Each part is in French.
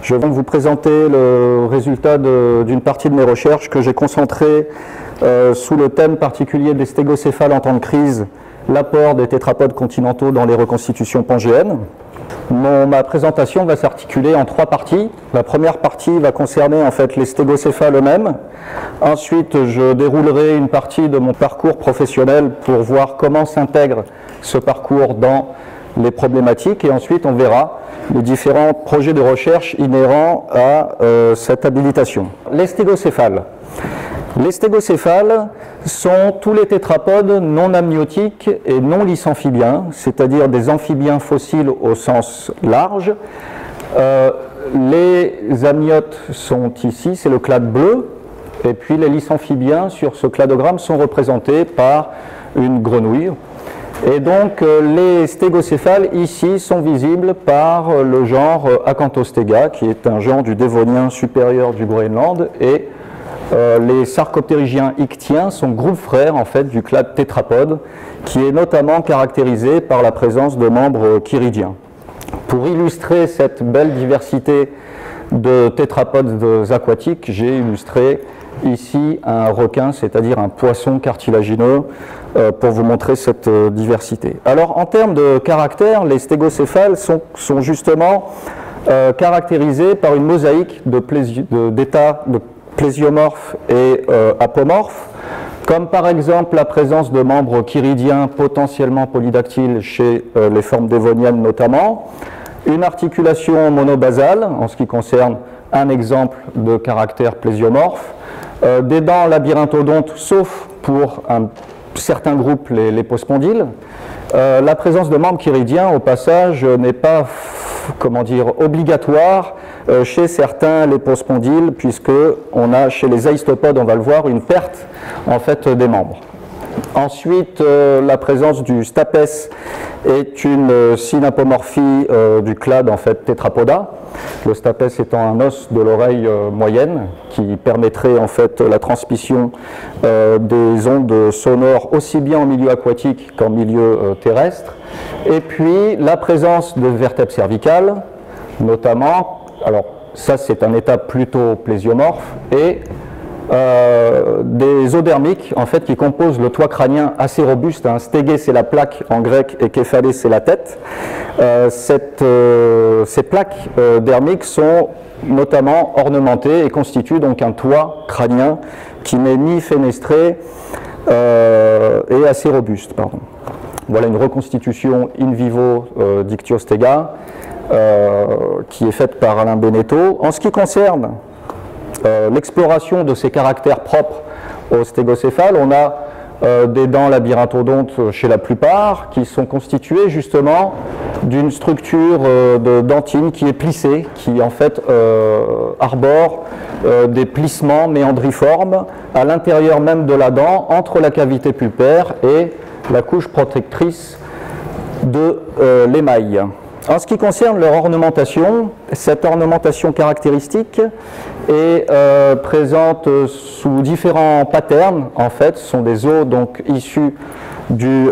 Je viens de vous présenter le résultat d'une partie de mes recherches que j'ai concentrée sous le thème particulier des stégocéphales en temps de crise, l'apport des tétrapodes continentaux dans les reconstitutions pangéennes. Ma présentation va s'articuler en trois parties. La première partie va concerner en fait les stégocéphales eux-mêmes. Ensuite, je déroulerai une partie de mon parcours professionnel pour voir comment s'intègre ce parcours dans les problématiques. Et ensuite, on verra les différents projets de recherche inhérents à cette habilitation. Les stégocéphales. Les stégocéphales sont tous les tétrapodes non amniotiques et non lysamphibiens, c'est-à-dire des amphibiens fossiles au sens large. Les amniotes sont ici, c'est le clade bleu, et puis les lysamphibiens sur ce cladogramme sont représentés par une grenouille. Et donc les stégocéphales ici sont visibles par le genre Acanthostega, qui est un genre du Dévonien supérieur du Groenland, et les sarcoptérygiens ictiens sont groupe frère en fait du clade tétrapode, qui est notamment caractérisé par la présence de membres chiridiens. Pour illustrer cette belle diversité de tétrapodes aquatiques, j'ai illustré ici un requin, c'est-à-dire un poisson cartilagineux, pour vous montrer cette diversité. Alors en termes de caractère, les stégocéphales sont justement caractérisés par une mosaïque d'états de plésiomorphes et apomorphes, comme par exemple la présence de membres chiridiens potentiellement polydactyles chez les formes dévoniennes notamment, une articulation monobasale en ce qui concerne un exemple de caractère plésiomorphe, des dents labyrinthodontes sauf pour un certain groupe, les pospondyles. La présence de membres chiridiens au passage n'est pas obligatoire chez certains lépospondyles, puisque on a chez les aïstopodes, on va le voir, une perte en fait des membres. Ensuite, la présence du stapes est une synapomorphie du clade en fait tétrapoda. Le stapes étant un os de l'oreille moyenne qui permettrait en fait la transmission des ondes sonores aussi bien en milieu aquatique qu'en milieu terrestre. Et puis la présence de vertèbres cervicales, notamment, alors ça c'est un état plutôt plésiomorphe, et des odermiques en fait qui composent le toit crânien assez robuste. Stégé c'est la plaque en grec et képhalé c'est la tête. Ces plaques dermiques sont notamment ornementées et constituent donc un toit crânien qui n'est ni fenestré et assez robuste. Pardon. Voilà une reconstitution in vivo d'Ichthyostega qui est faite par Alain Beneteau. En ce qui concerne l'exploration de ces caractères propres aux stégocéphales, on a des dents labyrinthodontes chez la plupart qui sont constituées justement d'une structure de dentine qui est plissée, qui en fait arbore des plissements méandriformes à l'intérieur même de la dent, entre la cavité pulpaire et la couche protectrice de l'émail. En ce qui concerne leur ornementation, cette ornementation caractéristique est présente sous différents patterns. En fait, ce sont des os donc issus du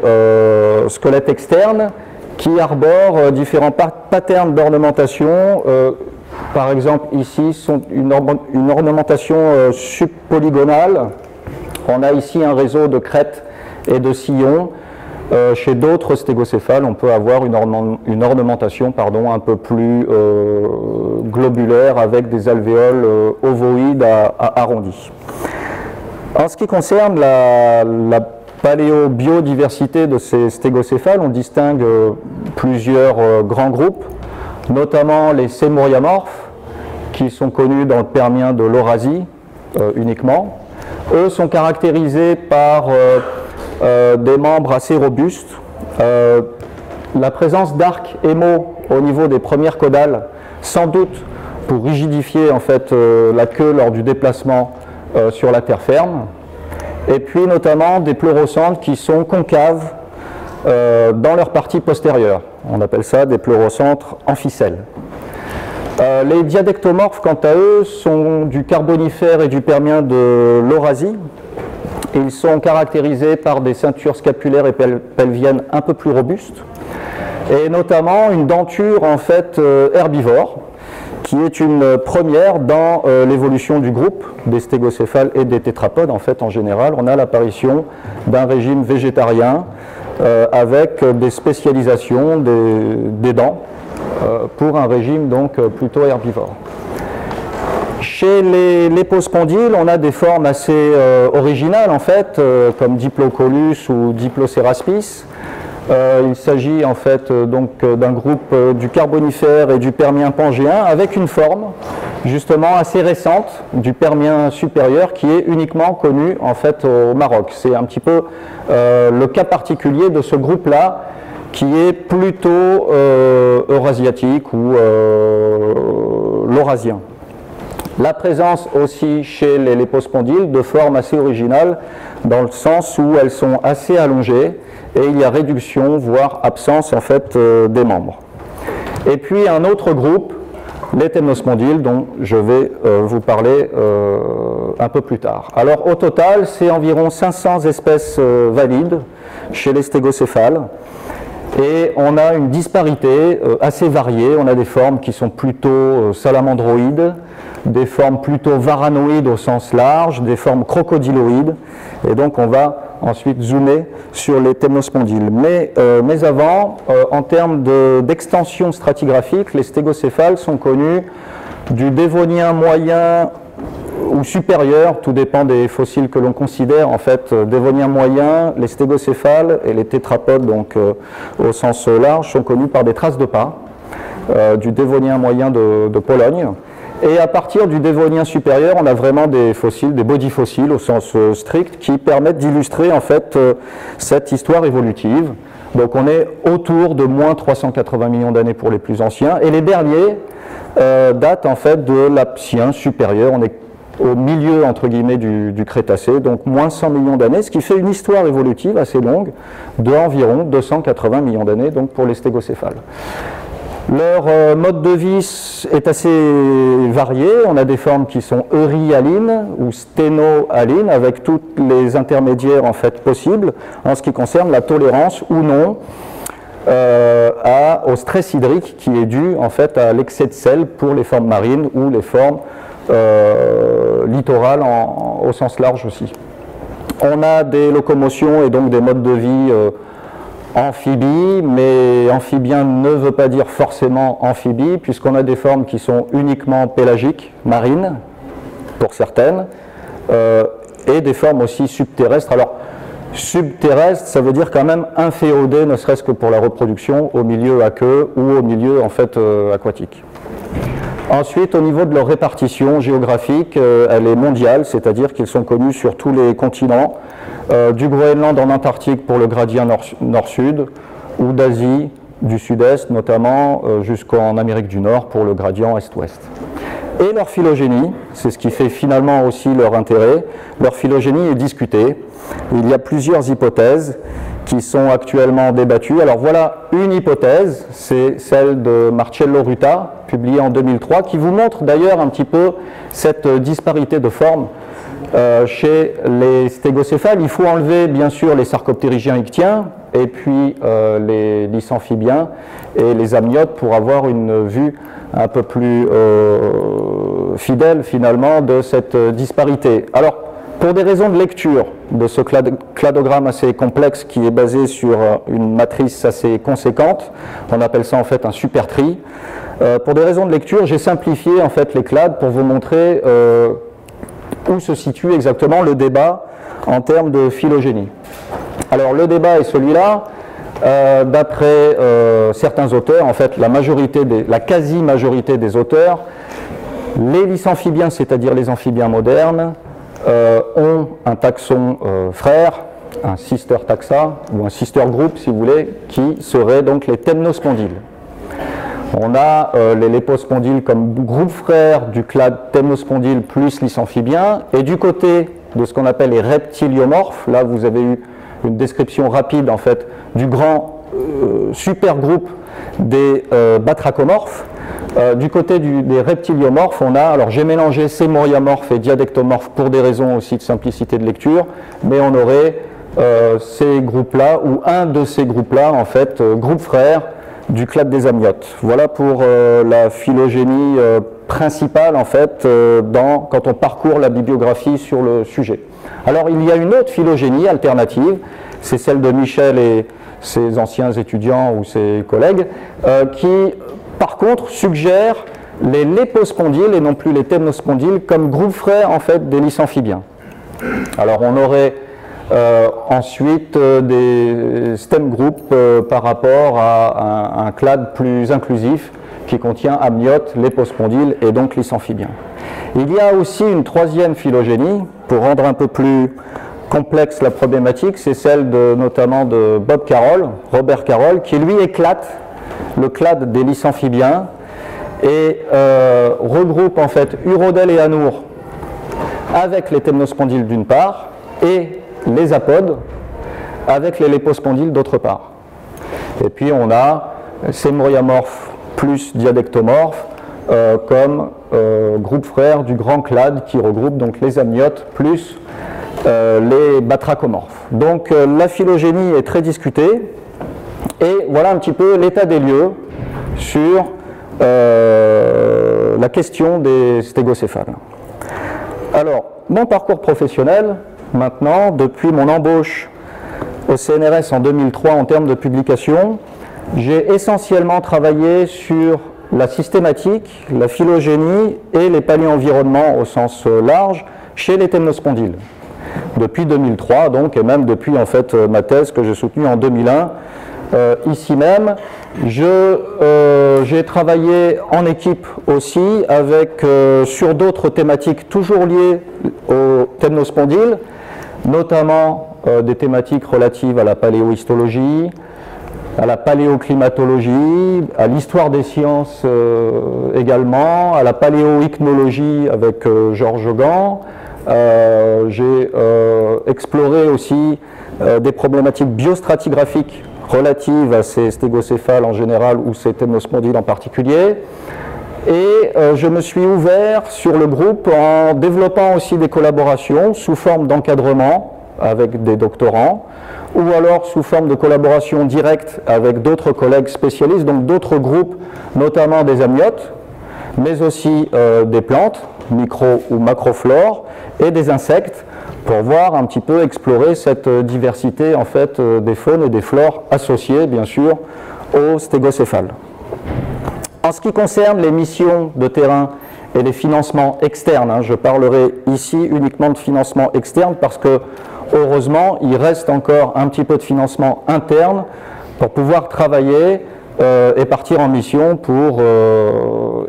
squelette externe qui arborent différents patterns d'ornementation. Par exemple, ici, une ornementation subpolygonale. On a ici un réseau de crêtes et de sillons. Chez d'autres stégocéphales, on peut avoir une ornementation un peu plus globulaire avec des alvéoles ovoïdes arrondis. En ce qui concerne la paléobiodiversité de ces stégocéphales, on distingue plusieurs grands groupes, notamment les sémuriamorphes, qui sont connus dans le Permien de l'Eurasie uniquement. Eux sont caractérisés par des membres assez robustes, la présence d'arcs émaux au niveau des premières caudales, sans doute pour rigidifier en fait la queue lors du déplacement sur la terre ferme, et puis notamment des pleurocentres qui sont concaves dans leur partie postérieure. On appelle ça des pleurocentres en ficelle. Les diadectomorphes, quant à eux, sont du Carbonifère et du Permien de l'Eurasie. Ils sont caractérisés par des ceintures scapulaires et pelviennes un peu plus robustes, et notamment une denture en fait herbivore, qui est une première dans l'évolution du groupe des stégocéphales et des tétrapodes. En fait, en général, on a l'apparition d'un régime végétarien avec des spécialisations des dents pour un régime donc plutôt herbivore. Chez les lépospondyles, on a des formes assez originales en fait, comme Diplocolus ou Diploceraspis. Il s'agit en fait donc d'un groupe du Carbonifère et du Permien pangéen avec une forme justement assez récente du Permien supérieur qui est uniquement connue en fait au Maroc. C'est un petit peu le cas particulier de ce groupe-là qui est plutôt eurasiatique ou laurasien. La présence aussi chez les lépospondyles de formes assez originales dans le sens où elles sont assez allongées et il y a réduction, voire absence en fait des membres. Et puis un autre groupe, les temnospondyles, dont je vais vous parler un peu plus tard. Alors au total, c'est environ 500 espèces valides chez les stégocéphales. Et on a une disparité assez variée. On a des formes qui sont plutôt salamandroïdes, des formes plutôt varanoïdes au sens large, des formes crocodiloïdes. Et donc on va ensuite zoomer sur les temnospondyles. Mais avant, en termes d'extension stratigraphique, les stégocéphales sont connus du Dévonien moyen ou supérieur, tout dépend des fossiles que l'on considère. En fait, Dévonien moyen, les stégocéphales et les tétrapodes, donc au sens large, sont connus par des traces de pas du Dévonien moyen de Pologne. Et à partir du Dévonien supérieur, on a vraiment des fossiles, des bodyfossiles au sens strict, qui permettent d'illustrer en fait cette histoire évolutive. Donc on est autour de moins 380 millions d'années pour les plus anciens, et les derniers datent en fait de l'Aptien supérieur. On est au milieu entre guillemets du Crétacé, donc moins 100 millions d'années, ce qui fait une histoire évolutive assez longue de environ 280 millions d'années donc pour les stégocéphales. Leur mode de vie est assez varié. On a des formes qui sont euryalines ou sténoalines avec tous les intermédiaires en fait possibles en ce qui concerne la tolérance ou non au stress hydrique qui est dû en fait à l'excès de sel pour les formes marines ou les formes littorales au sens large aussi. On a des locomotions et donc des modes de vie amphibie, mais amphibien ne veut pas dire forcément amphibie, puisqu'on a des formes qui sont uniquement pélagiques, marines, pour certaines, et des formes aussi subterrestres. Alors, subterrestre, ça veut dire quand même inféodé, ne serait-ce que pour la reproduction, au milieu aqueux ou au milieu en fait aquatique. Ensuite, au niveau de leur répartition géographique, elle est mondiale, c'est-à-dire qu'ils sont connus sur tous les continents, du Groenland en Antarctique pour le gradient nord-sud, ou d'Asie du sud-est notamment, jusqu'en Amérique du Nord pour le gradient est-ouest. Et leur phylogénie, c'est ce qui fait finalement aussi leur intérêt, leur phylogénie est discutée. Il y a plusieurs hypothèses qui sont actuellement débattues. Alors voilà une hypothèse, c'est celle de Marcello Ruta, publiée en 2003, qui vous montre d'ailleurs un petit peu cette disparité de forme chez les stégocéphales. Il faut enlever bien sûr les sarcoptérygiens ictiens et puis les lysamphibiens et les amniotes pour avoir une vue un peu plus fidèle finalement de cette disparité. Alors, pour des raisons de lecture de ce cladogramme assez complexe qui est basé sur une matrice assez conséquente, on appelle ça en fait un super tri, pour des raisons de lecture, j'ai simplifié en fait les clades pour vous montrer où se situe exactement le débat en termes de phylogénie. Alors le débat est celui-là. D'après certains auteurs, en fait la quasi-majorité des auteurs, les lysamphibiens, c'est-à-dire les amphibiens modernes, ont un taxon frère, un sister taxa, ou un sister group si vous voulez, qui serait donc les temnospondyles. On a les lépospondyles comme groupe frère du clade temnospondyle plus lysamphibien, et du côté de ce qu'on appelle les reptiliomorphes, là vous avez eu une description rapide en fait du grand supergroupe des batrachomorphes. Du côté des reptiliomorphes, on a, alors j'ai mélangé sémoriamorphes et diadectomorphes pour des raisons aussi de simplicité de lecture, mais on aurait ces groupes-là, ou un de ces groupes-là, en fait, groupe frère du clade des amniotes. Voilà pour la phylogénie principales en fait quand on parcourt la bibliographie sur le sujet. Alors il y a une autre phylogénie alternative, c'est celle de Michel et ses anciens étudiants ou ses collègues, qui par contre suggère les lépospondyles et non plus les temnospondyles comme groupe frère en fait des lysamphibiens. Alors on aurait ensuite des stem groups par rapport à un clade plus inclusif qui contient amniotes, lépospondyles et donc lysamphibiens. Il y a aussi une troisième phylogénie, pour rendre un peu plus complexe la problématique, c'est celle notamment de Bob Carroll, Robert Carroll, qui lui éclate le clade des lysamphibiens et regroupe en fait Urodèle et Anour avec les temnospondyles d'une part et les apodes avec les lépospondyles d'autre part. Et puis on a sémoriamorphes plus diadectomorphes comme groupe frère du grand clade qui regroupe donc les amniotes plus les batrachomorphes. Donc la phylogénie est très discutée et voilà un petit peu l'état des lieux sur la question des stégocéphales. Alors, mon parcours professionnel, maintenant, depuis mon embauche au CNRS en 2003 en termes de publication, j'ai essentiellement travaillé sur la systématique, la phylogénie et les paléoenvironnements au sens large chez les temnospondyles. Depuis 2003, donc, et même depuis en fait ma thèse que j'ai soutenue en 2001, ici même, j'ai travaillé en équipe aussi avec, sur d'autres thématiques toujours liées aux temnospondyles, notamment des thématiques relatives à la paléohistologie, à la paléoclimatologie, à l'histoire des sciences également, à la paléoichnologie avec Georges Gant. J'ai exploré aussi des problématiques biostratigraphiques relatives à ces stégocéphales en général ou ces temnospondyles en particulier. Et je me suis ouvert sur le groupe en développant aussi des collaborations sous forme d'encadrement avec des doctorants ou alors sous forme de collaboration directe avec d'autres collègues spécialistes, donc d'autres groupes, notamment des amniotes, mais aussi des plantes, micro ou macroflore, et des insectes, pour voir un petit peu explorer cette diversité en fait des faunes et des flores associées bien sûr aux stégocéphales. En ce qui concerne les missions de terrain et les financements externes, je parlerai ici uniquement de financement externe parce que heureusement il reste encore un petit peu de financement interne pour pouvoir travailler et partir en mission pour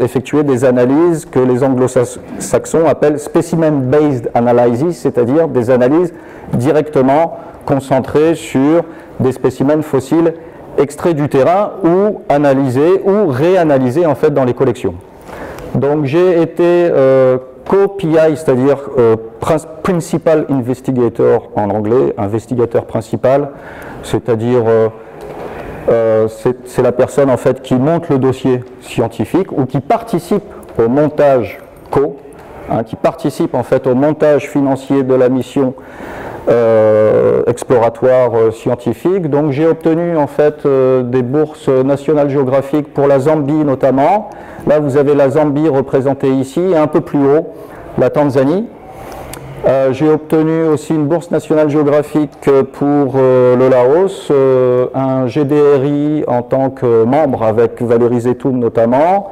effectuer des analyses que les anglo-saxons appellent specimen-based analysis, c'est-à-dire des analyses directement concentrées sur des spécimens fossiles extraits du terrain ou analysés ou réanalysés en fait dans les collections. Donc j'ai été co-PI, c'est-à-dire Principal Investigator en anglais, investigateur principal, c'est-à-dire c'est la personne en fait qui monte le dossier scientifique ou qui participe au montage qui participe en fait au montage financier de la mission exploratoire scientifique. Donc j'ai obtenu en fait des bourses nationales géographiques pour la Zambie notamment. Là vous avez la Zambie représentée ici et un peu plus haut la Tanzanie. J'ai obtenu aussi une bourse nationale géographique pour le Laos, un GDRI en tant que membre avec Valérie Zetoun notamment.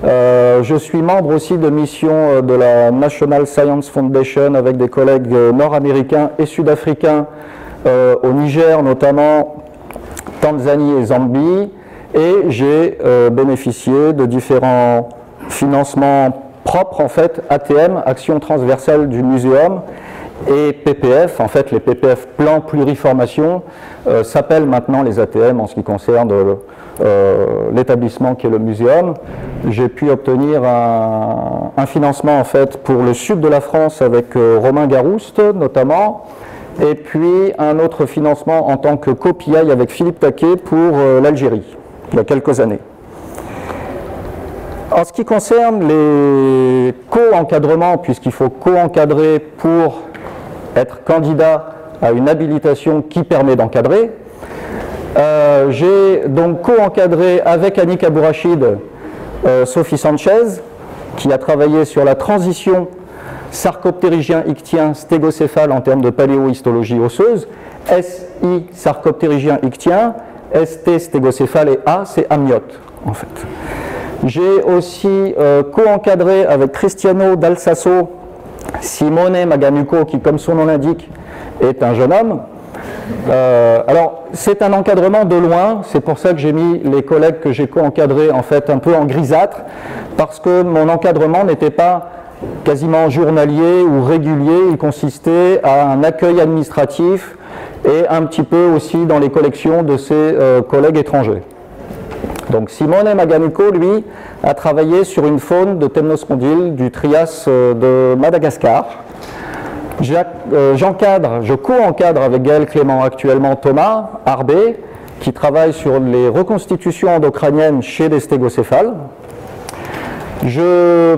Je suis membre aussi de mission de la National Science Foundation avec des collègues nord-américains et sud-africains au Niger notamment, Tanzanie et Zambie. Et j'ai bénéficié de différents financements propre en fait ATM, Action Transversale du Muséum, et PPF, en fait les PPF plans pluriformation s'appellent maintenant les ATM en ce qui concerne l'établissement qui est le Muséum. J'ai pu obtenir un financement en fait pour le sud de la France avec Romain Garouste notamment, et puis un autre financement en tant que co-PI avec Philippe Taquet pour l'Algérie, il y a quelques années. En ce qui concerne les co-encadrements, puisqu'il faut co-encadrer pour être candidat à une habilitation qui permet d'encadrer, j'ai donc co-encadré avec Annick Abourachid Sophie Sanchez, qui a travaillé sur la transition sarcoptérygien-ictien-stégocéphale en termes de paléohistologie osseuse, SI sarcoptérygien-ictien, ST stégocéphale et A c'est amniote en fait. J'ai aussi co-encadré avec Cristiano Dal Sasso Simone Maganuco qui, comme son nom l'indique, est un jeune homme. Alors c'est un encadrement de loin, c'est pour ça que j'ai mis les collègues que j'ai co-encadrés en fait un peu en grisâtre, parce que mon encadrement n'était pas quasiment journalier ou régulier, il consistait à un accueil administratif et un petit peu aussi dans les collections de ses collègues étrangers. Donc Simone Maganuco, lui, a travaillé sur une faune de temnospondyles du Trias de Madagascar. Je co-encadre avec Gaël Clément actuellement Thomas Arbé, qui travaille sur les reconstitutions endocrâniennes chez les stégocéphales. Je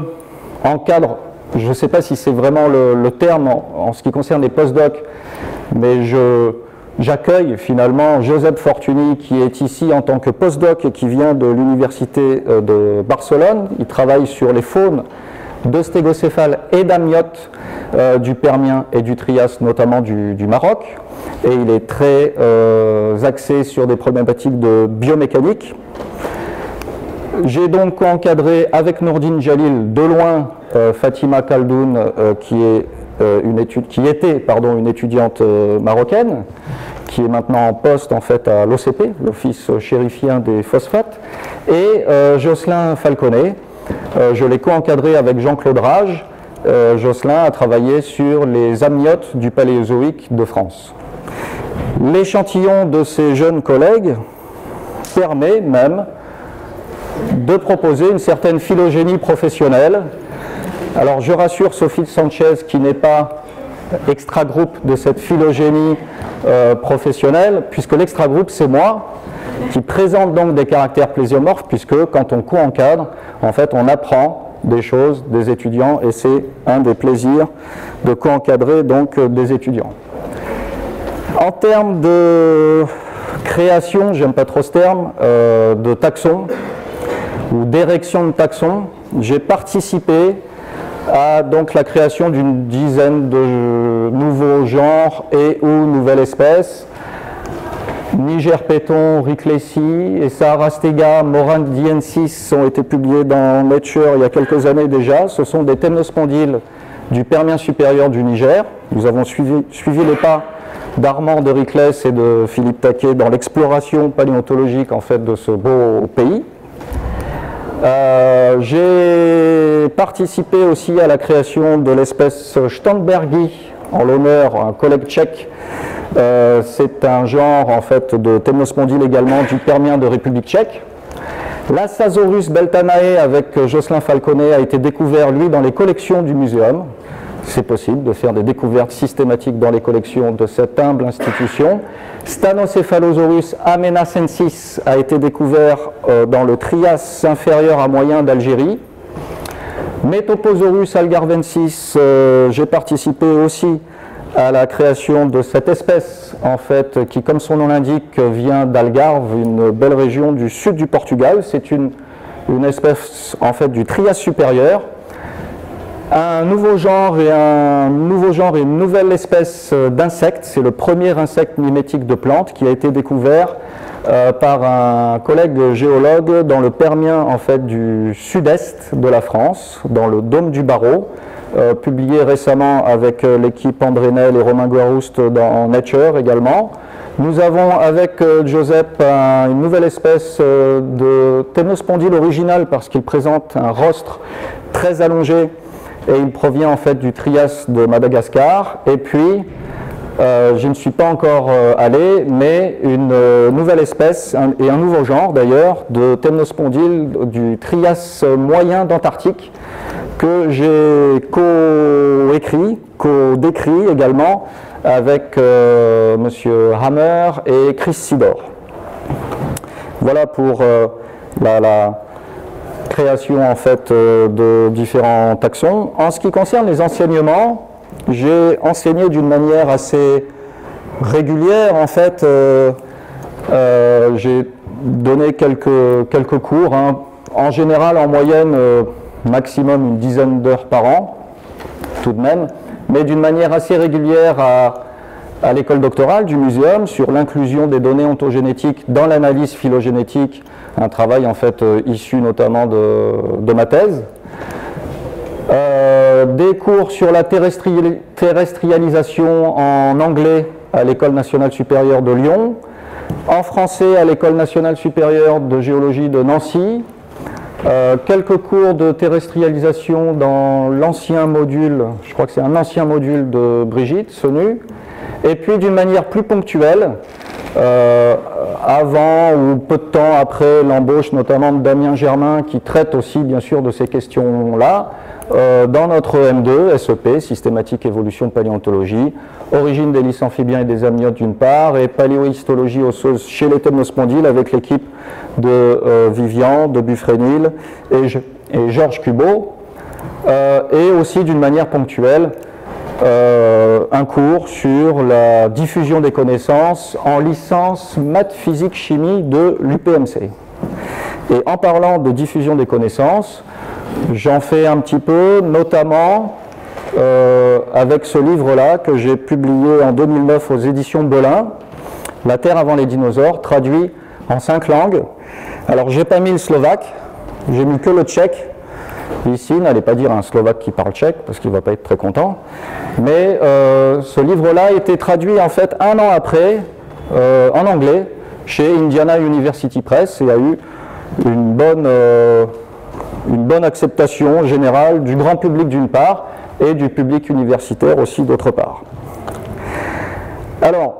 encadre, je ne sais pas si c'est vraiment le terme en ce qui concerne les postdocs, mais j'accueille finalement Josep Fortuny qui est ici en tant que postdoc et qui vient de l'université de Barcelone. Il travaille sur les faunes de stégocéphales et d'amniotes du Permien et du Trias, notamment du Maroc. Et il est très axé sur des problématiques de biomécanique. J'ai donc encadré avec Nourdine Jalil de loin Fatima Khaldoun qui était une étudiante marocaine, qui est maintenant en poste en fait à l'OCP, l'Office chérifien des phosphates, et Jocelyn Falconet. Je l'ai co-encadré avec Jean-Claude Rage. Jocelyn a travaillé sur les amniotes du Paléozoïque de France. L'échantillon de ces jeunes collègues permet même de proposer une certaine phylogénie professionnelle. Alors je rassure Sophie Sanchez qui n'est pas extra-groupe de cette phylogénie professionnelle, puisque l'extra-groupe c'est moi, qui présente donc des caractères plésiomorphes, puisque quand on co-encadre, en fait on apprend des choses des étudiants, et c'est un des plaisirs de co-encadrer donc des étudiants. En termes de création, j'aime pas trop ce terme, de taxon, ou d'érection de taxon, j'ai participé à donc la création d'une dizaine de nouveaux genres et ou nouvelles espèces. Niger Péton, Ricklessi et Sahara Stega, Morandiensis ont été publiés dans Nature il y a quelques années déjà. Ce sont des temnospondyles du Permien supérieur du Niger. Nous avons suivi les pas d'Armand de Rickless et de Philippe Taquet dans l'exploration paléontologique en fait de ce beau pays. J'ai participé aussi à la création de l'espèce Sternbergi en l'honneur d'un collègue tchèque. C'est un genre en fait de temnospondyle également du Permien de République tchèque. L'Assasaurus beltanae avec Jocelyn Falconet a été découvert lui dans les collections du muséum. C'est possible de faire des découvertes systématiques dans les collections de cette humble institution. Stanocephalosaurus amenacensis a été découvert dans le Trias inférieur à moyen d'Algérie. Metoposaurus algarvensis, j'ai participé aussi à la création de cette espèce, en fait, qui, comme son nom l'indique, vient d'Algarve, une belle région du sud du Portugal. C'est une espèce, en fait, du Trias supérieur. Un nouveau genre et une nouvelle espèce d'insecte. C'est le premier insecte mimétique de plantes qui a été découvert par un collègue géologue dans le Permien, en fait, du sud-est de la France, dans le Dôme du Barreau. Publié récemment avec l'équipe Andrénel et Romain Guarouste dans Nature également. Nous avons avec Joseph une nouvelle espèce de temnospondyle original parce qu'il présente un rostre très allongé et il provient en fait du Trias de Madagascar. Et puis, je ne suis pas encore allé, mais une nouvelle espèce et un nouveau genre d'ailleurs de temnospondyle du Trias moyen d'Antarctique que j'ai co-écrit, co-décrit également avec monsieur Hammer et Chris Sidor. Voilà pour la création en fait de différents taxons. En ce qui concerne les enseignements, j'ai enseigné d'une manière assez régulière en fait. J'ai donné quelques cours, hein. En général en moyenne maximum une dizaine d'heures par an, tout de même, mais d'une manière assez régulière à l'école doctorale du muséum sur l'inclusion des données ontogénétiques dans l'analyse phylogénétique, un travail en fait issu notamment de ma thèse. Des cours sur la terrestrialisation en anglais à l'École nationale supérieure de Lyon, en français à l'École nationale supérieure de géologie de Nancy, quelques cours de terrestrialisation dans l'ancien module, je crois que c'est un ancien module de Brigitte Sonu, et puis d'une manière plus ponctuelle, avant ou peu de temps après l'embauche notamment de Damien Germain, qui traite aussi bien sûr de ces questions-là, dans notre M2, SEP, Systématique Évolution Paléontologie, origine des lys amphibiens et des amniotes d'une part, et paléohistologie osseuse chez les temnospondyles avec l'équipe de Vivian, de Buffrénil et Georges Cubot, et aussi d'une manière ponctuelle, un cours sur la diffusion des connaissances en licence maths, physique, chimie de l'UPMC. Et en parlant de diffusion des connaissances, j'en fais un petit peu, notamment avec ce livre-là que j'ai publié en 2009 aux éditions Belin, La Terre avant les dinosaures, traduit en 5 langues. Alors j'ai pas mis le slovaque, j'ai mis que le tchèque. Ici, n'allez pas dire à un Slovaque qui parle tchèque, parce qu'il ne va pas être très content. Mais ce livre-là a été traduit en fait un an après, en anglais, chez Indiana University Press, et a eu une bonne acceptation générale du grand public d'une part, et du public universitaire aussi d'autre part. Alors,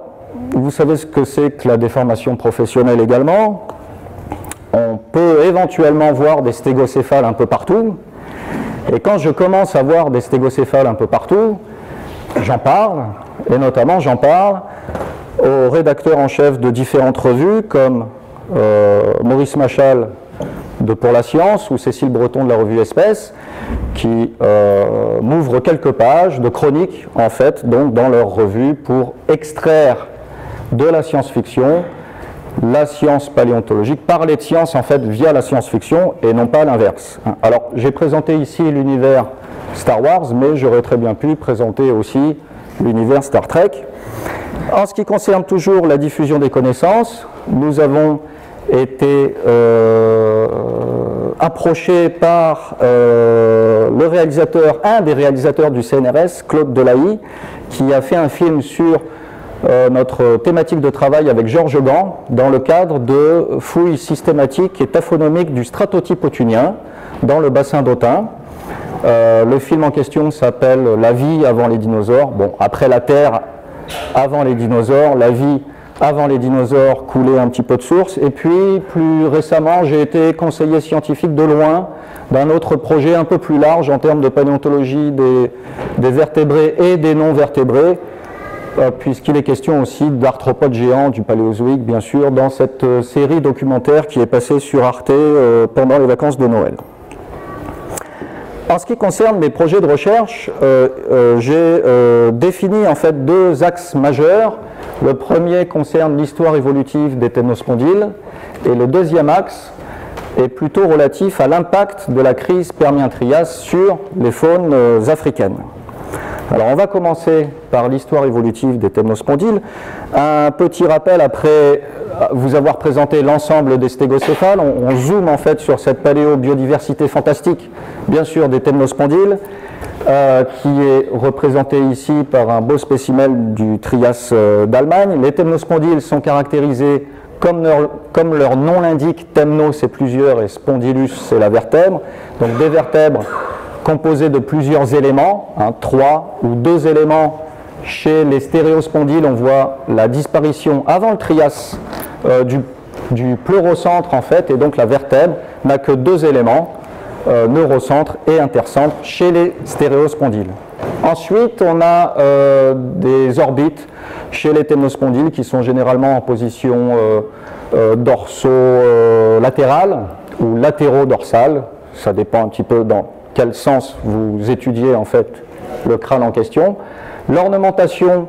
vous savez ce que c'est que la déformation professionnelle également. On peut éventuellement voir des stégocéphales un peu partout, et quand je commence à voir des stégocéphales un peu partout, j'en parle, et notamment j'en parle aux rédacteurs en chef de différentes revues, comme Maurice Machal de Pour la Science, ou Cécile Breton de la revue Espèces, qui m'ouvrent quelques pages de chroniques, en fait, donc dans leur revue, pour extraire de la science-fiction la science paléontologique, parler de science en fait via la science-fiction et non pas l'inverse. Alors j'ai présenté ici l'univers Star Wars, mais j'aurais très bien pu présenter aussi l'univers Star Trek. En ce qui concerne toujours la diffusion des connaissances, nous avons été approchés par le réalisateur, un des réalisateurs du CNRS, Claude Delahaye, qui a fait un film sur notre thématique de travail avec Georges Gand dans le cadre de fouilles systématiques et taphonomiques du stratotype autunien dans le bassin d'Autun. Le film en question s'appelle La vie avant les dinosaures. Bon, après la Terre, avant les dinosaures, la vie avant les dinosaures coulait un petit peu de source. Et puis, plus récemment, j'ai été conseiller scientifique de loin d'un autre projet un peu plus large en termes de paléontologie des vertébrés et des non-vertébrés, puisqu'il est question aussi d'arthropodes géants du Paléozoïque, bien sûr, dans cette série documentaire qui est passée sur Arte pendant les vacances de Noël. En ce qui concerne mes projets de recherche, j'ai défini en fait 2 axes majeurs. Le premier concerne l'histoire évolutive des temnospondyles, et le deuxième axe est plutôt relatif à l'impact de la crise Permien-Trias sur les faunes africaines. Alors on va commencer par l'histoire évolutive des temnospondyles. Un petit rappel après vous avoir présenté l'ensemble des stégocéphales. On zoome en fait sur cette paléobiodiversité fantastique, bien sûr des temnospondyles, qui est représentée ici par un beau spécimen du Trias d'Allemagne. Les temnospondyles sont caractérisés comme leur nom l'indique, temno c'est plusieurs et spondylus c'est la vertèbre, donc des vertèbres composé de plusieurs éléments, 3 ou 2 éléments. Chez les stéréospondyles, on voit la disparition avant le Trias du pleurocentre en fait, et donc la vertèbre n'a que 2 éléments, neurocentre et intercentre chez les stéréospondyles. Ensuite, on a des orbites chez les temnospondyles qui sont généralement en position dorso-latérale ou latéro-dorsale, ça dépend un petit peu dans quel sens vous étudiez en fait le crâne en question. L'ornementation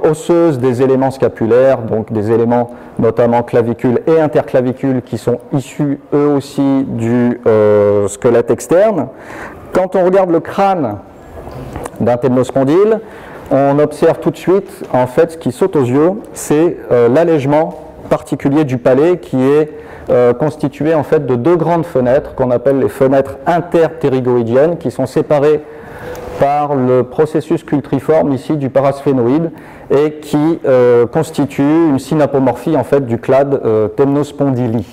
osseuses des éléments scapulaires, donc des éléments notamment clavicules et interclavicules qui sont issus eux aussi du squelette externe. Quand on regarde le crâne d'un temnospondyle, on observe tout de suite, en fait, ce qui saute aux yeux, c'est l'allègement particulier du palais qui est constitué en fait de deux grandes fenêtres qu'on appelle les fenêtres interptérygoïdiennes qui sont séparées par le processus cultriforme ici du parasphénoïde et qui constitue une synapomorphie en fait du clade temnospondyli.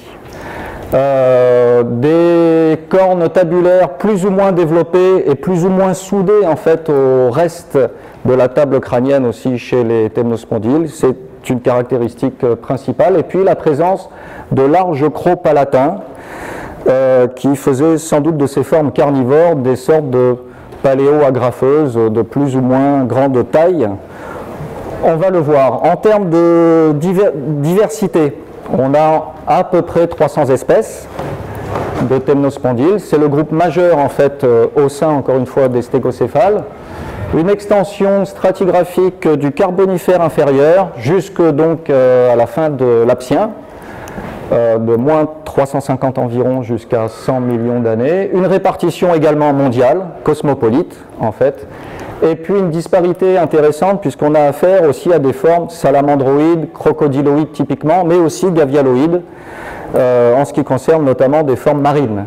Des cornes tabulaires plus ou moins développées et plus ou moins soudées en fait au reste de la table crânienne aussi chez les temnospondyles, c'est une caractéristique principale. Et puis la présence de larges crocs palatins qui faisaient sans doute de ces formes carnivores des sortes de paléo-agrafeuses de plus ou moins grande taille. On va le voir. En termes de diversité, on a à peu près 300 espèces de temnospondyles. C'est le groupe majeur en fait au sein, encore une fois, des stégocéphales. Une extension stratigraphique du Carbonifère inférieur jusque donc à la fin de l'Aptien, de moins 350 environ jusqu'à 100 millions d'années. Une répartition également mondiale, cosmopolite en fait. Et puis une disparité intéressante puisqu'on a affaire aussi à des formes salamandroïdes, crocodiloïdes typiquement, mais aussi gavialoïdes en ce qui concerne notamment des formes marines.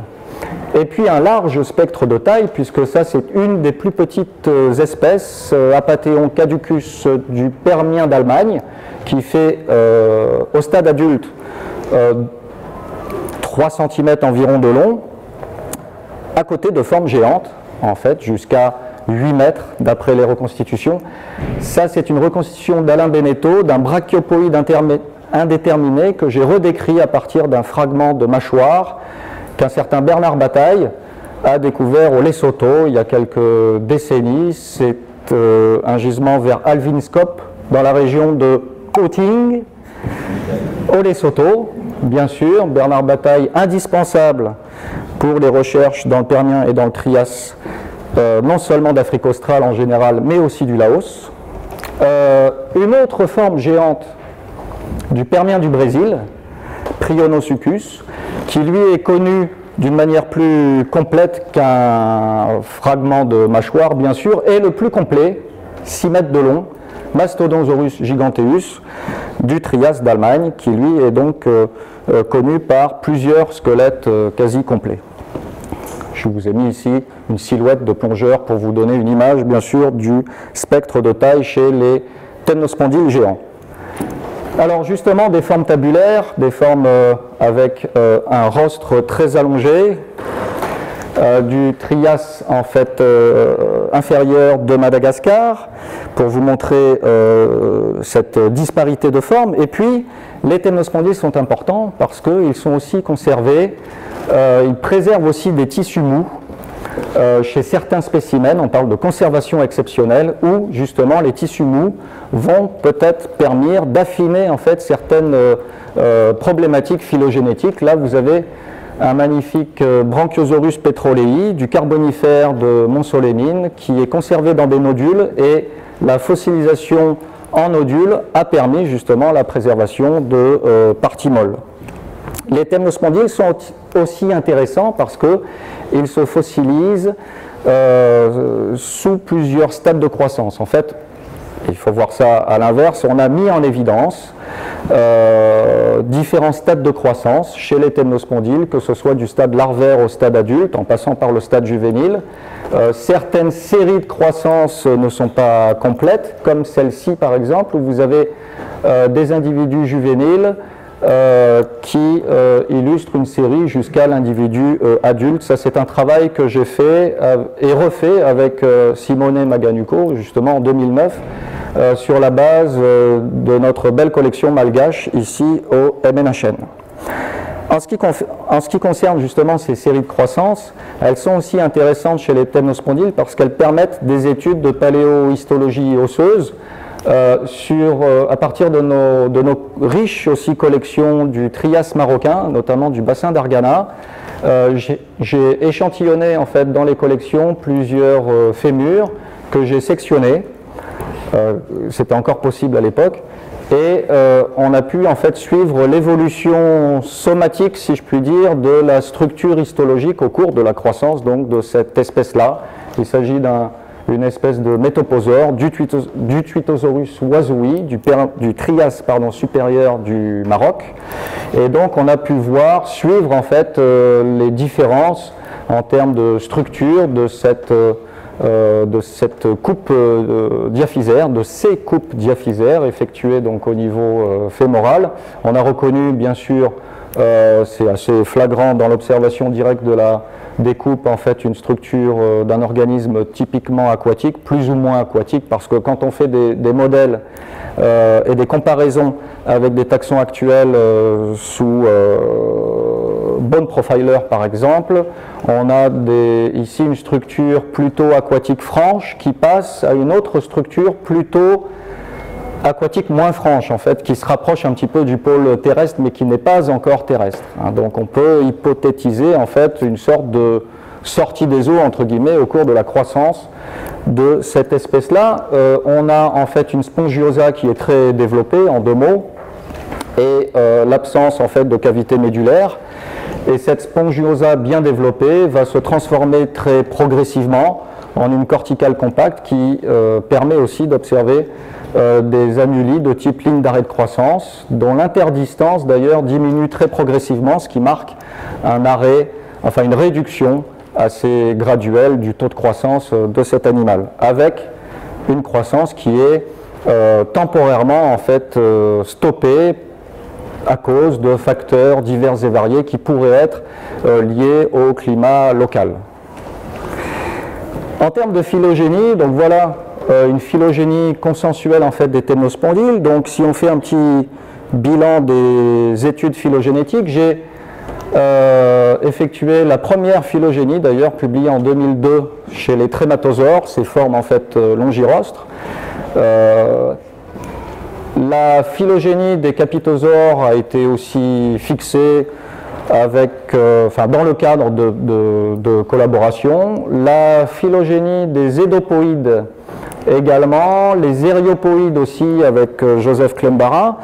Et puis un large spectre de taille, puisque ça c'est une des plus petites espèces, Apathéon caducus du Permien d'Allemagne, qui fait au stade adulte 3 cm environ de long, à côté de formes géantes, en fait, jusqu'à 8 mètres d'après les reconstitutions. Ça c'est une reconstitution d'Alain Beneteau, d'un brachiopoïde indéterminé que j'ai redécrit à partir d'un fragment de mâchoire qu'un certain Bernard Bataille a découvert au Lesotho il y a quelques décennies. C'est un gisement vers Alvinskop, dans la région de Gauteng, au Lesotho. Bien sûr, Bernard Bataille, indispensable pour les recherches dans le Permien et dans le Trias, non seulement d'Afrique australe en général, mais aussi du Laos. Une autre forme géante du Permien du Brésil, Prionosuchus, qui lui est connu d'une manière plus complète qu'un fragment de mâchoire, bien sûr, et le plus complet, 6 mètres de long, Mastodonsaurus giganteus, du Trias d'Allemagne, qui lui est donc connu par plusieurs squelettes quasi complets. Je vous ai mis ici une silhouette de plongeur pour vous donner une image, bien sûr, du spectre de taille chez les temnospondyles géants. Alors justement, des formes tabulaires, des formes avec un rostre très allongé, du Trias en fait inférieur de Madagascar, pour vous montrer cette disparité de formes. Et puis, les temnospondyles sont importants parce qu'ils sont aussi conservés, ils préservent aussi des tissus mous. Chez certains spécimens, on parle de conservation exceptionnelle où justement les tissus mous vont peut-être permettre d'affiner en fait certaines problématiques phylogénétiques. Là, vous avez un magnifique Branchiosaurus petrolei du Carbonifère de Montsolémine qui est conservé dans des nodules et la fossilisation en nodules a permis justement la préservation de parties molles. Les temnospondyles sont aussi intéressants parce qu'ils se fossilisent sous plusieurs stades de croissance. En fait, il faut voir ça à l'inverse, on a mis en évidence différents stades de croissance chez les temnospondyles, que ce soit du stade larvaire au stade adulte, en passant par le stade juvénile. Certaines séries de croissance ne sont pas complètes, comme celle-ci par exemple, où vous avez des individus juvéniles qui illustre une série jusqu'à l'individu adulte. Ça, c'est un travail que j'ai fait et refait avec Simone Maganuco, justement en 2009, sur la base de notre belle collection malgache ici au MNHN. En ce qui concerne justement ces séries de croissance, elles sont aussi intéressantes chez les temnospondyles parce qu'elles permettent des études de paléohistologie osseuse à partir de nos riches aussi collections du Trias marocain, notamment du bassin d'Argana. J'ai échantillonné en fait dans les collections plusieurs fémurs que j'ai sectionnés C'était encore possible à l'époque. Et on a pu en fait suivre l'évolution somatique, si je puis dire, de la structure histologique au cours de la croissance donc, de cette espèce-là. Il s'agit d'une espèce de métoposaure, du Tuitosaurus wasui, du Trias supérieur du Maroc. Et donc on a pu suivre en fait les différences en termes de structure de cette coupe diaphysaire, de ces coupes diaphysaires effectuées donc au niveau fémoral. On a reconnu bien sûr, c'est assez flagrant dans l'observation directe de la découpe, en fait une structure d'un organisme typiquement aquatique, plus ou moins aquatique, parce que quand on fait des modèles et des comparaisons avec des taxons actuels sous Bone Profiler par exemple, on a ici une structure plutôt aquatique franche qui passe à une autre structure plutôt aquatique moins franche en fait, qui se rapproche un petit peu du pôle terrestre mais qui n'est pas encore terrestre. Donc on peut hypothétiser en fait une sorte de sortie des eaux entre guillemets au cours de la croissance de cette espèce-là. On a en fait une spongiosa qui est très développée en 2 mots et l'absence en fait de cavité médulaire. Et cette spongiosa bien développée va se transformer très progressivement en une corticale compacte qui permet aussi d'observer des amulies de type ligne d'arrêt de croissance, dont l'interdistance d'ailleurs diminue très progressivement, ce qui marque un arrêt, enfin une réduction assez graduelle du taux de croissance de cet animal, avec une croissance qui est temporairement en fait stoppée à cause de facteurs divers et variés qui pourraient être liés au climat local. En termes de phylogénie, donc voilà une phylogénie consensuelle en fait des temnospondyles. Donc si on fait un petit bilan des études phylogénétiques, j'ai effectué la première phylogénie d'ailleurs publiée en 2002 chez les trématosaures, ces formes en fait longirostres. La phylogénie des capitosaures a été aussi fixée dans le cadre de collaboration. La phylogénie des édopoïdes également, les ériopoïdes aussi avec Joseph Klembara.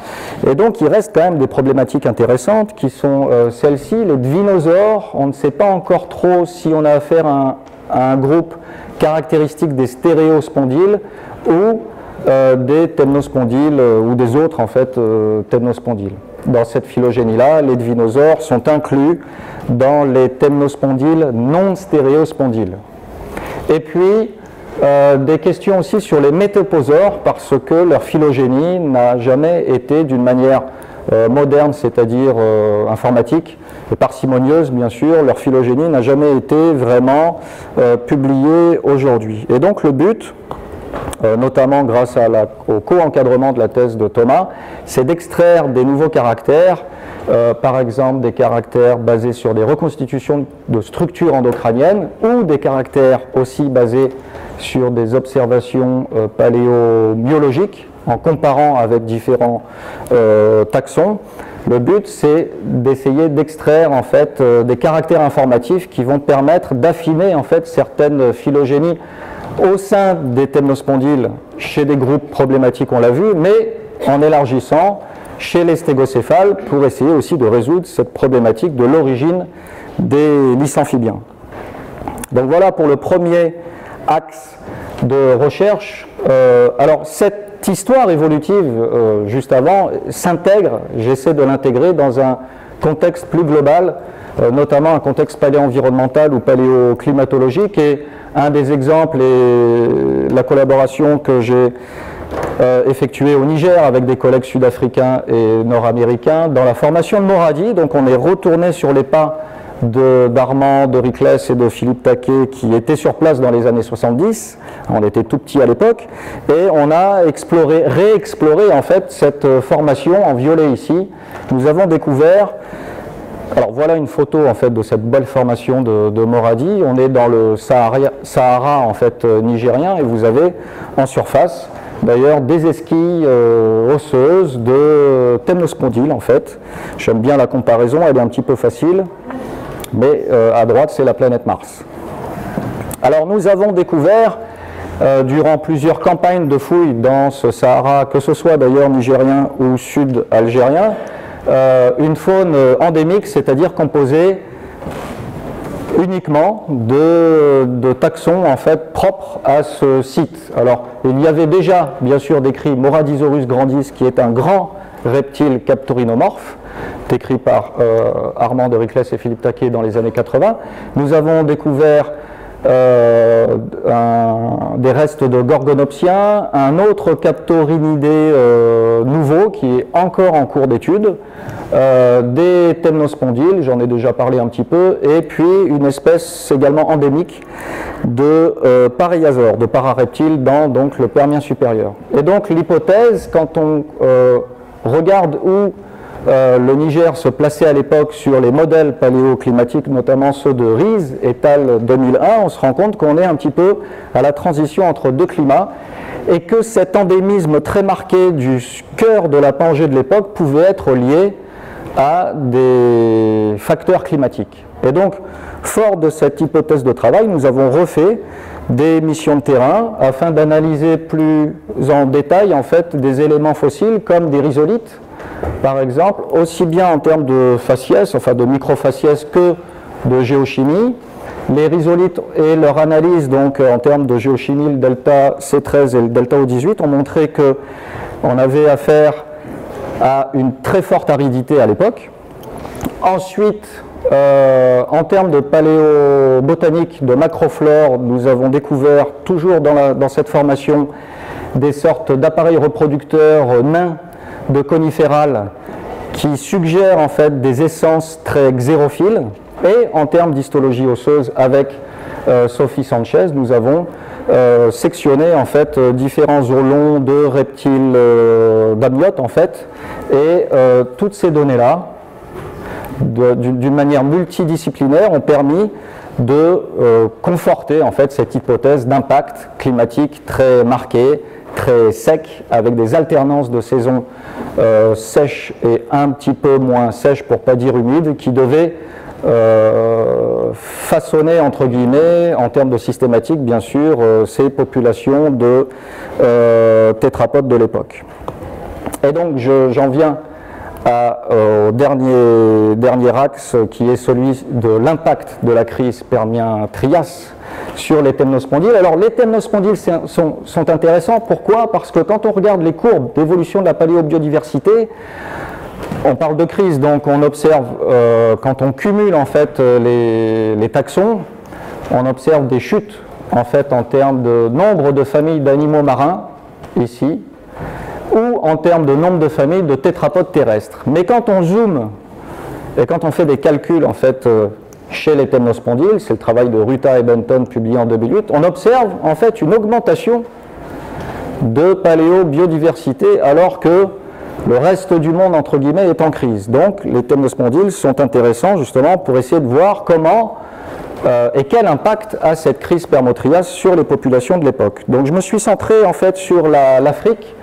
Et donc il reste quand même des problématiques intéressantes qui sont celles-ci. Les dvinosaures, on ne sait pas encore trop si on a affaire à un groupe caractéristique des stéréospondyles ou des temnospondyles ou des autres en fait temnospondyles. Dans cette phylogénie-là, les dvinosaures sont inclus dans les temnospondyles non stéréospondyles. Et puis, des questions aussi sur les métoposaures parce que leur phylogénie n'a jamais été d'une manière moderne, c'est-à-dire informatique et parcimonieuse bien sûr, leur phylogénie n'a jamais été vraiment publiée aujourd'hui. Et donc le but, notamment grâce au co-encadrement de la thèse de Thomas, c'est d'extraire des nouveaux caractères, par exemple des caractères basés sur des reconstitutions de structures endocrâniennes ou des caractères aussi basés sur des observations paléobiologiques en comparant avec différents taxons. Le but, c'est d'essayer d'extraire en fait des caractères informatifs qui vont permettre d'affiner en fait certaines phylogénies au sein des temnospondyles chez des groupes problématiques, on l'a vu, mais en élargissant chez les stégocéphales pour essayer aussi de résoudre cette problématique de l'origine des lysamphibiens. Donc voilà pour le premier axe de recherche. Alors cette histoire évolutive, juste avant, s'intègre, j'essaie de l'intégrer dans un contexte plus global, notamment un contexte paléo-environnemental ou paléoclimatologique, et un des exemples est la collaboration que j'ai effectuée au Niger avec des collègues sud-africains et nord-américains dans la formation de Moradi. Donc on est retourné sur les pas d'Armand, de Riclès et de Philippe Taquet qui étaient sur place dans les années 70, on était tout petits à l'époque, et on a réexploré en fait cette formation en violet ici. Nous avons découvert, alors voilà une photo en fait de cette belle formation de Moradi, on est dans le Sahara en fait nigérien et vous avez en surface d'ailleurs des esquilles osseuses de temnospondyles en fait. J'aime bien la comparaison, elle est un petit peu facile. Mais à droite, c'est la planète Mars. Alors nous avons découvert durant plusieurs campagnes de fouilles dans ce Sahara, que ce soit d'ailleurs nigérien ou sud-algérien, une faune endémique, c'est-à-dire composée uniquement de taxons en fait propres à ce site. Alors il y avait déjà bien sûr décrit Moradisaurus grandis, qui est un grand reptile captorinomorphe, décrit par Armand de Riclès et Philippe Taquet dans les années 80. Nous avons découvert des restes de gorgonopsiens, un autre captorinidé nouveau qui est encore en cours d'étude, des temnospondyles, j'en ai déjà parlé un petit peu, et puis une espèce également endémique de pareiasaures, de parareptiles dans donc, le Permien supérieur. Et donc l'hypothèse, quand on regarde où le Niger se plaçait à l'époque sur les modèles paléoclimatiques, notamment ceux de Riese et Tal 2001, on se rend compte qu'on est un petit peu à la transition entre deux climats et que cet endémisme très marqué du cœur de la Pangée de l'époque pouvait être lié à des facteurs climatiques. Et donc, fort de cette hypothèse de travail, nous avons refait des missions de terrain afin d'analyser plus en détail en fait, des éléments fossiles comme des rhizolites, par exemple, aussi bien en termes de faciès, enfin de microfaciès, que de géochimie. Les rhizolites et leur analyse donc en termes de géochimie, le delta C13 et le delta O18 ont montré qu'on avait affaire à une très forte aridité à l'époque. Ensuite, en termes de paléobotanique, de macroflore, nous avons découvert, toujours dans cette formation, des sortes d'appareils reproducteurs nains de coniférales qui suggèrent en fait des essences très xérophiles. Et en termes d'histologie osseuse, avec Sophie Sanchez, nous avons sectionné en fait différents os longs de reptiles d'amyotes en fait, et toutes ces données-là, d'une manière multidisciplinaire, ont permis de conforter en fait cette hypothèse d'impact climatique très marqué, très sec, avec des alternances de saisons sèches et un petit peu moins sèches, pour ne pas dire humides, qui devaient façonner, entre guillemets, en termes de systématique, bien sûr, ces populations de tétrapodes de l'époque. Et donc, j'en viens au dernier axe, qui est celui de l'impact de la crise Permien-Trias sur les temnospondyles. Alors, les temnospondyles sont intéressants. Pourquoi? Parce que quand on regarde les courbes d'évolution de la paléobiodiversité, on parle de crise, donc on observe, quand on cumule en fait les taxons, on observe des chutes en fait en termes de nombre de familles d'animaux marins, ici, ou en termes de nombre de familles de tétrapodes terrestres. Mais quand on zoome et quand on fait des calculs en fait chez les temnospondyles, c'est le travail de Ruta et Benton publié en 2008, on observe en fait une augmentation de paléobiodiversité alors que le reste du monde, entre guillemets, est en crise. Donc, les temnospondyles sont intéressants, justement, pour essayer de voir comment et quel impact a cette crise Permo-Trias sur les populations de l'époque. Donc, je me suis centré, en fait, sur l'Afrique,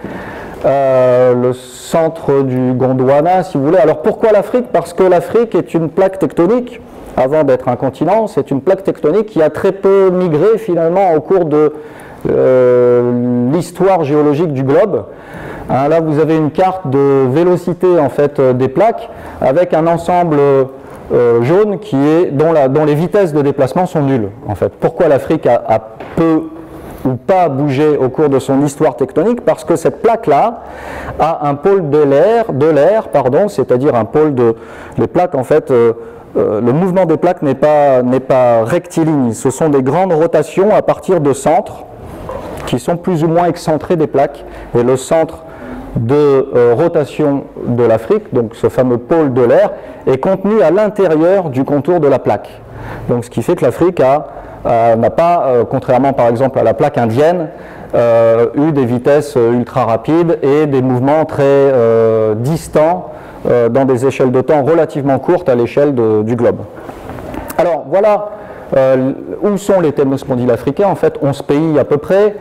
le centre du Gondwana, si vous voulez. Alors, pourquoi l'Afrique? Parce que l'Afrique est une plaque tectonique, avant d'être un continent, c'est une plaque tectonique qui a très peu migré, finalement, au cours de l'histoire géologique du globe. Hein, là, vous avez une carte de vélocité en fait des plaques avec un ensemble jaune dont les vitesses de déplacement sont nulles. En fait, pourquoi l'Afrique a peu ou pas bougé au cours de son histoire tectonique? Parce que cette plaque-là a un pôle de l'air, c'est-à-dire un pôle les plaques en fait. Le mouvement des plaques n'est pas rectiligne. Ce sont des grandes rotations à partir de centres qui sont plus ou moins excentrés des plaques. Et le centre de rotation de l'Afrique, donc ce fameux pôle de l'air, est contenu à l'intérieur du contour de la plaque. Donc ce qui fait que l'Afrique n'a pas, contrairement par exemple à la plaque indienne, eu des vitesses ultra rapides et des mouvements très distants dans des échelles de temps relativement courtes à l'échelle du globe. Alors voilà où sont les temnospondyles africains. En fait, 11 pays à peu près.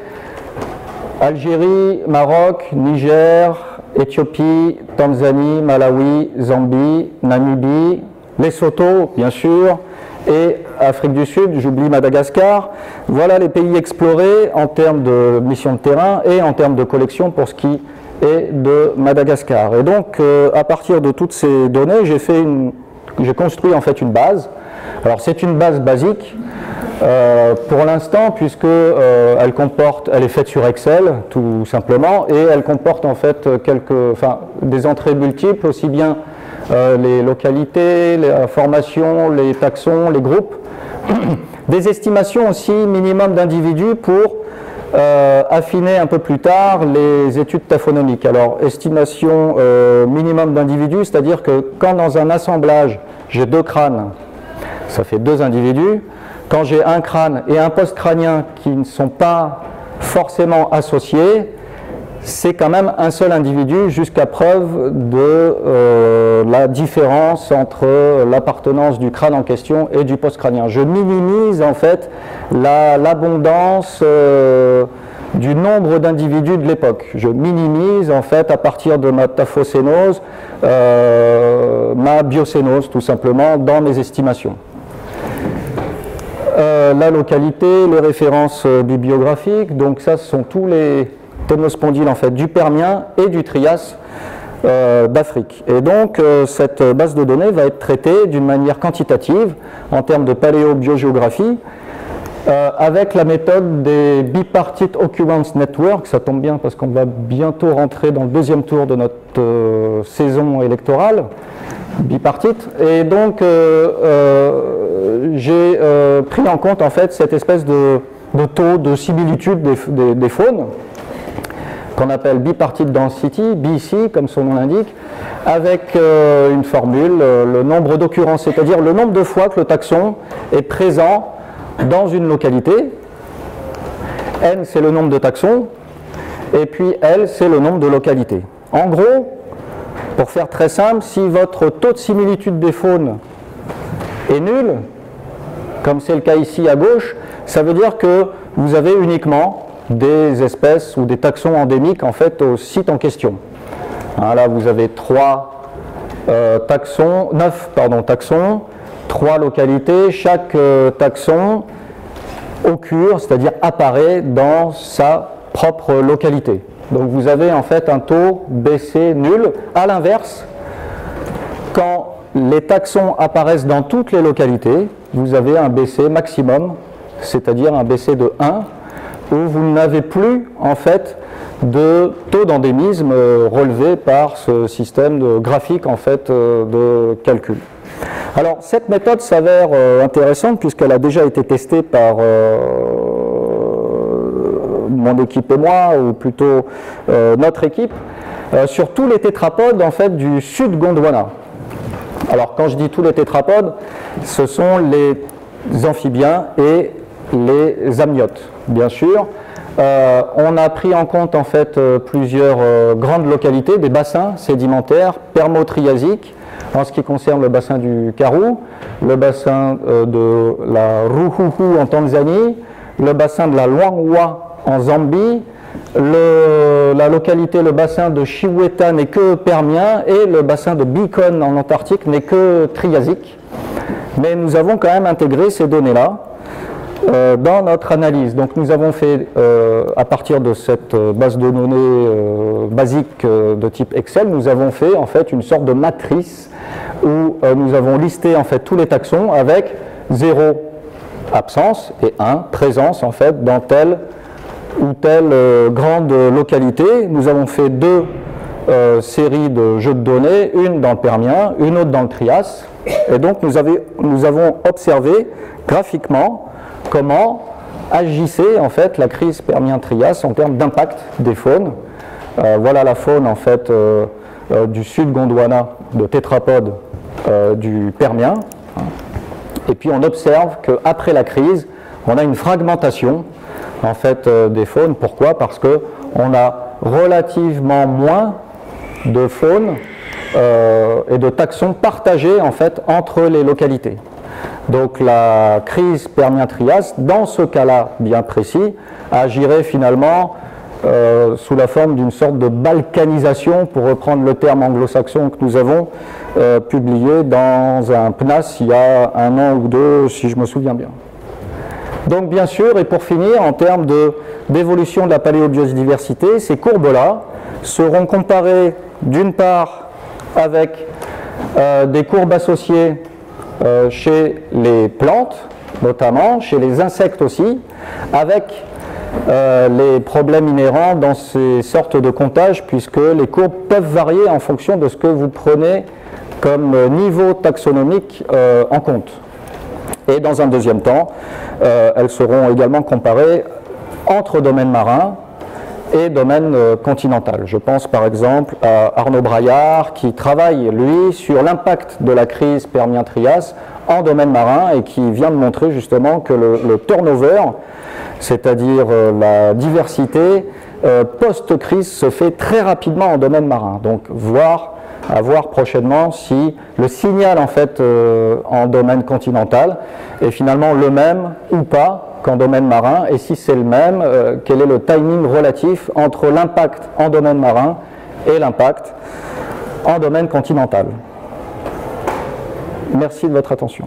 Algérie, Maroc, Niger, Éthiopie, Tanzanie, Malawi, Zambie, Namibie, Lesotho, bien sûr, et Afrique du Sud, j'oublie Madagascar. Voilà les pays explorés en termes de mission de terrain et en termes de collection pour ce qui est de Madagascar. Et donc, à partir de toutes ces données, j'ai construit en fait une base. Alors, c'est une base basique pour l'instant, puisque elle est faite sur Excel, tout simplement, et elle comporte en fait des entrées multiples, aussi bien les localités, les formations, les taxons, les groupes, des estimations aussi minimum d'individus pour affiner un peu plus tard les études taphonomiques. Alors, estimation minimum d'individus, c'est-à-dire que quand dans un assemblage, j'ai 2 crânes, ça fait 2 individus. Quand j'ai un crâne et un post-crânien qui ne sont pas forcément associés, c'est quand même un seul individu jusqu'à preuve de la différence entre l'appartenance du crâne en question et du post-crânien. Je minimise en fait l'abondance du nombre d'individus de l'époque. Je minimise en fait à partir de ma taphocénose, ma biocénose tout simplement dans mes estimations. La localité, les références bibliographiques, donc ça ce sont tous les ténospondyles en fait du Permien et du Trias d'Afrique. Et donc cette base de données va être traitée d'une manière quantitative en termes de paléobiogéographie avec la méthode des Bipartite Occurrence Network. Ça tombe bien parce qu'on va bientôt rentrer dans le 2e tour de notre saison électorale bipartite, et donc j'ai pris en compte en fait cette espèce de taux de similitude des faunes qu'on appelle bipartite density, BC comme son nom l'indique, avec une formule, le nombre d'occurrences, c'est-à-dire le nombre de fois que le taxon est présent dans une localité. N c'est le nombre de taxons et puis L c'est le nombre de localités. En gros, pour faire très simple, si votre taux de similitude des faunes est nul, comme c'est le cas ici à gauche, ça veut dire que vous avez uniquement des espèces ou des taxons endémiques en fait au site en question. Hein, là vous avez 9 taxons, 3 localités, chaque taxon occure, c'est-à-dire apparaît dans sa propre localité. Donc vous avez en fait un taux BC nul. A l'inverse, quand les taxons apparaissent dans toutes les localités, vous avez un BC maximum, c'est-à-dire un BC de 1, où vous n'avez plus en fait de taux d'endémisme relevé par ce système de graphique en fait de calcul. Alors cette méthode s'avère intéressante puisqu'elle a déjà été testée par mon équipe et moi, ou plutôt notre équipe, sur tous les tétrapodes en fait du sud Gondwana. Alors quand je dis tous les tétrapodes, ce sont les amphibiens et les amniotes, bien sûr. On a pris en compte en fait plusieurs grandes localités, des bassins sédimentaires permo-triasiques en ce qui concerne le bassin du Karoo, le bassin de la Ruhuhu en Tanzanie, le bassin de la Luangwa en Zambie, la localité, le bassin de Chiweta n'est que permien et le bassin de Beacon en Antarctique n'est que triasique. Mais nous avons quand même intégré ces données-là dans notre analyse. Donc nous avons fait, à partir de cette base de données basique de type Excel, nous avons fait en fait une sorte de matrice où nous avons listé en fait tous les taxons avec 0 absence et 1 présence en fait dans telle ou telle grande localité. Nous avons fait 2 séries de jeux de données, une dans le Permien, une autre dans le Trias, et donc nous avons observé graphiquement comment agissait en fait la crise Permien-Trias en termes d'impact des faunes. Voilà la faune en fait du sud Gondwana, de tétrapodes du Permien. Et puis on observe qu'après la crise, on a une fragmentation en fait des faunes. Pourquoi? Parce qu'on a relativement moins de faune et de taxons partagés en fait entre les localités. Donc la crise Permien-Trias, dans ce cas-là bien précis, agirait finalement sous la forme d'une sorte de balkanisation, pour reprendre le terme anglo-saxon que nous avons publié dans un PNAS il y a 1 an ou 2, si je me souviens bien. Donc bien sûr, et pour finir, en termes d'évolution de la paléobiodiversité, ces courbes-là seront comparées d'une part avec des courbes associées chez les plantes, notamment, chez les insectes aussi, avec les problèmes inhérents dans ces sortes de comptages, puisque les courbes peuvent varier en fonction de ce que vous prenez comme niveau taxonomique en compte. Et dans un deuxième temps, elles seront également comparées entre domaine marin et domaine continental. Je pense par exemple à Arnaud Braillard qui travaille, lui, sur l'impact de la crise Permien-Trias en domaine marin et qui vient de montrer justement que le turnover, c'est-à-dire la diversité post-crise, se fait très rapidement en domaine marin. Donc à voir prochainement si le signal en fait en domaine continental est finalement le même ou pas qu'en domaine marin, et si c'est le même, quel est le timing relatif entre l'impact en domaine marin et l'impact en domaine continental. Merci de votre attention.